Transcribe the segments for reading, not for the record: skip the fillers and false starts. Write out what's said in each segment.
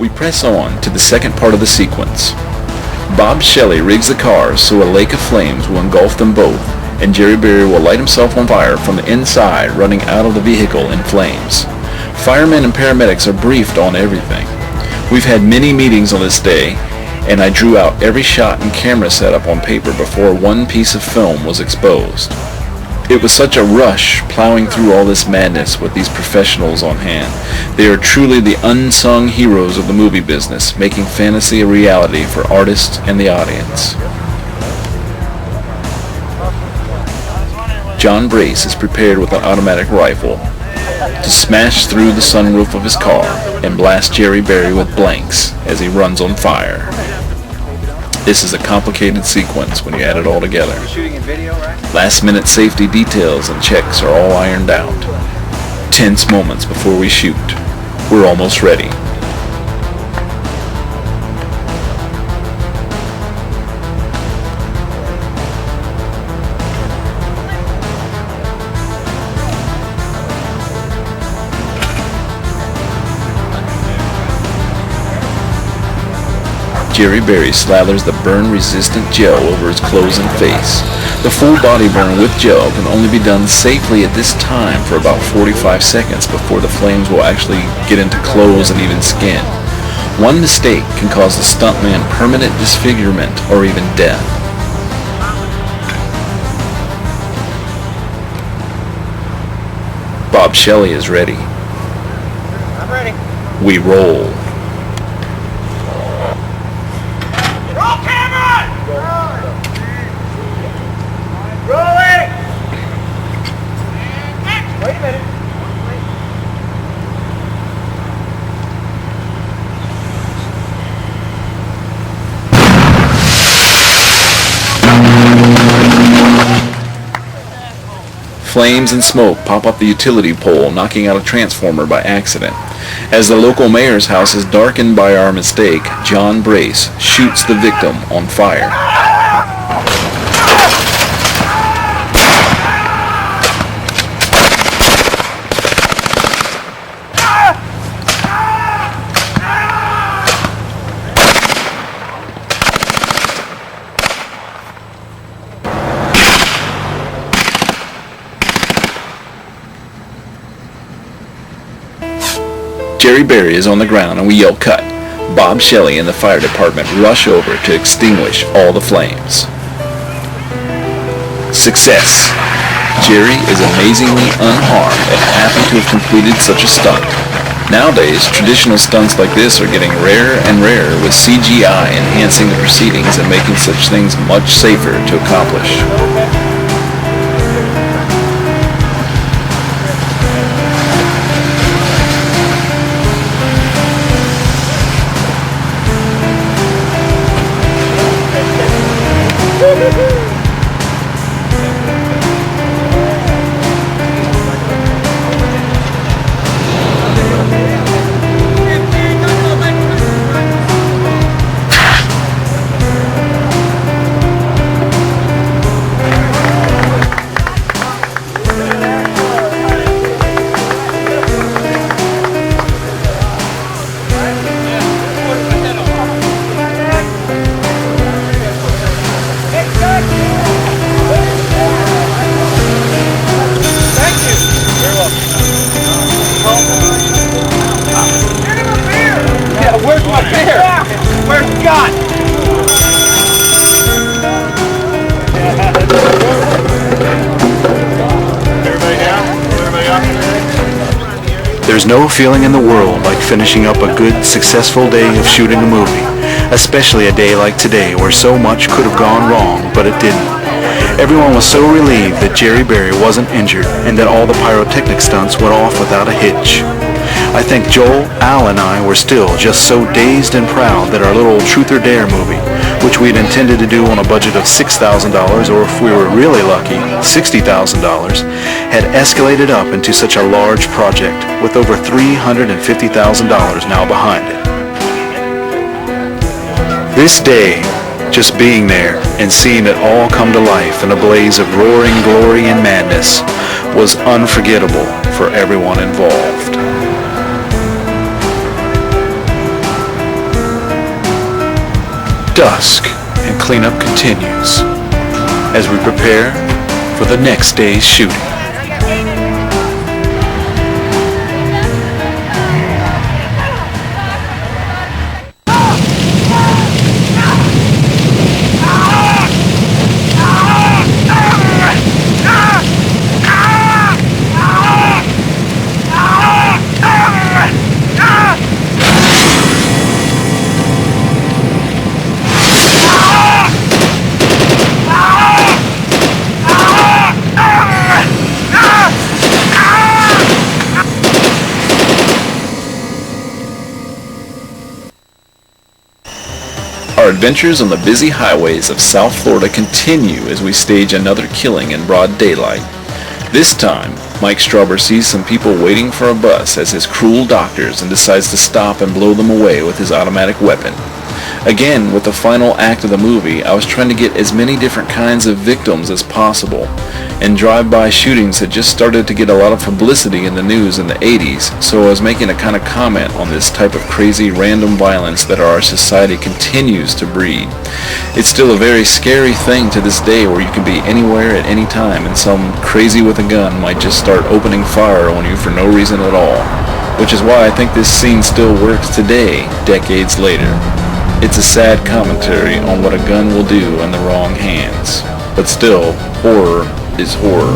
We press on to the second part of the sequence. Bob Shelley rigs the cars so a lake of flames will engulf them both, and Jerry Berry will light himself on fire from the inside, running out of the vehicle in flames. Firemen and paramedics are briefed on everything. We've had many meetings on this day, and I drew out every shot and camera setup on paper before one piece of film was exposed. It was such a rush plowing through all this madness with these professionals on hand. They are truly the unsung heroes of the movie business, making fantasy a reality for artists and the audience. John Brace is prepared with an automatic rifle to smash through the sunroof of his car and blast Jerry Berry with blanks as he runs on fire. This is a complicated sequence when you add it all together. Last minute safety details and checks are all ironed out. Tense moments before we shoot. We're almost ready. Jerry Berry slathers the burn-resistant gel over his clothes and face. The full body burn with gel can only be done safely at this time for about 45 seconds before the flames will actually get into clothes and even skin. One mistake can cause the stuntman permanent disfigurement or even death. Bob Shelley is ready. I'm ready. We roll. Wait a minute. Flames and smoke pop up the utility pole, knocking out a transformer by accident. As the local mayor's house is darkened by our mistake, John Brace shoots the victim on fire. Jerry Berry is on the ground and we yell cut. Bob Shelley and the fire department rush over to extinguish all the flames. Success! Jerry is amazingly unharmed and happy to have completed such a stunt. Nowadays, traditional stunts like this are getting rarer and rarer, with CGI enhancing the proceedings and making such things much safer to accomplish. Where's my beer? Where's Scott? Everybody down? Everybody up? There's no feeling in the world like finishing up a good, successful day of shooting a movie, especially a day like today where so much could have gone wrong, but it didn't. Everyone was so relieved that Jerry Berry wasn't injured and that all the pyrotechnic stunts went off without a hitch. I think Joel, Al, and I were still just so dazed and proud that our little Truth or Dare movie, which we'd intended to do on a budget of $6,000, or if we were really lucky, $60,000, had escalated up into such a large project with over $350,000 now behind it. This day, just being there and seeing it all come to life in a blaze of roaring glory and madness, was unforgettable for everyone involved. dusk and cleanup continues as we prepare for the next day's shooting. Our adventures on the busy highways of South Florida continue as we stage another killing in broad daylight. This time, Mike Strauber sees some people waiting for a bus as his cruel doctors and decides to stop and blow them away with his automatic weapon. Again, with the final act of the movie, I was trying to get as many different kinds of victims as possible, and drive-by shootings had just started to get a lot of publicity in the news in the 80s, so I was making a kind of comment on this type of crazy random violence that our society continues to breed. It's still a very scary thing to this day where you can be anywhere at any time and some crazy with a gun might just start opening fire on you for no reason at all, which is why I think this scene still works today, decades later. It's a sad commentary on what a gun will do in the wrong hands. But still, horror is horror.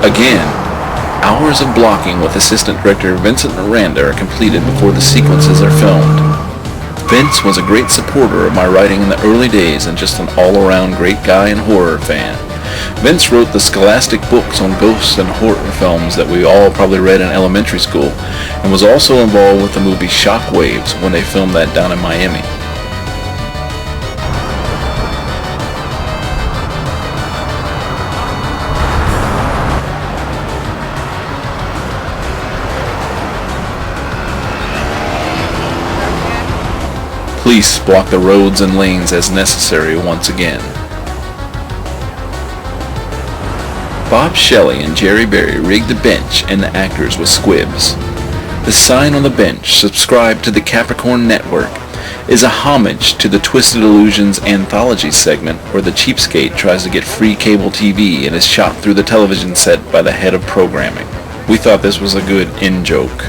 Again, hours of blocking with Assistant Director Vincent Miranda are completed before the sequences are filmed. Vince was a great supporter of my writing in the early days and just an all-around great guy and horror fan. Vince wrote the scholastic books on ghosts and horror films that we all probably read in elementary school, and was also involved with the movie Shockwaves when they filmed that down in Miami. Police block the roads and lanes as necessary once again. Bob Shelley and Jerry Berry rigged the bench and the actors with squibs. The sign on the bench, "Subscribe to the Capricorn Network," is a homage to the Twisted Illusions anthology segment where the cheapskate tries to get free cable TV and is shot through the television set by the head of programming. We thought this was a good in-joke.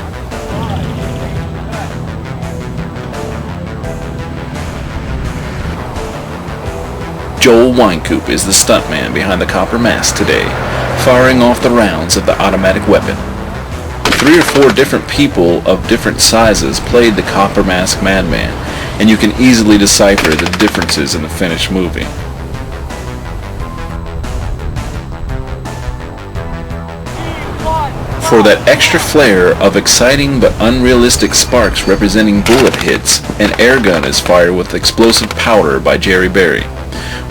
Joel Wynkoop is the stuntman behind the copper mask today, firing off the rounds of the automatic weapon. 3 or 4 different people of different sizes played the copper mask madman, and you can easily decipher the differences in the finished movie. For that extra flair of exciting but unrealistic sparks representing bullet hits, an air gun is fired with explosive powder by Jerry Berry.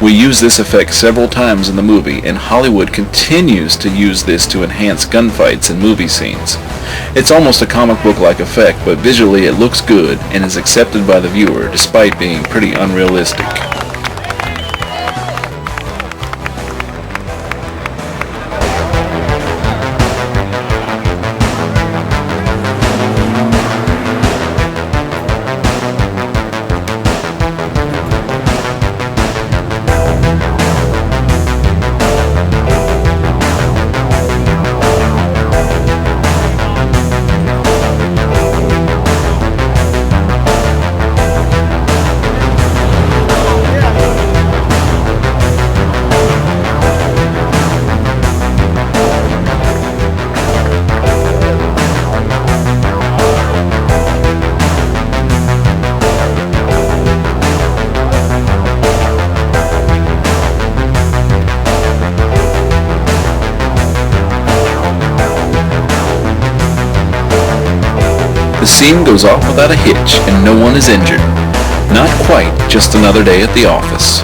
We use this effect several times in the movie, and Hollywood continues to use this to enhance gunfights in movie scenes. It's almost a comic book-like effect, but visually it looks good and is accepted by the viewer despite being pretty unrealistic. The scene goes off without a hitch and no one is injured. Not quite just another day at the office.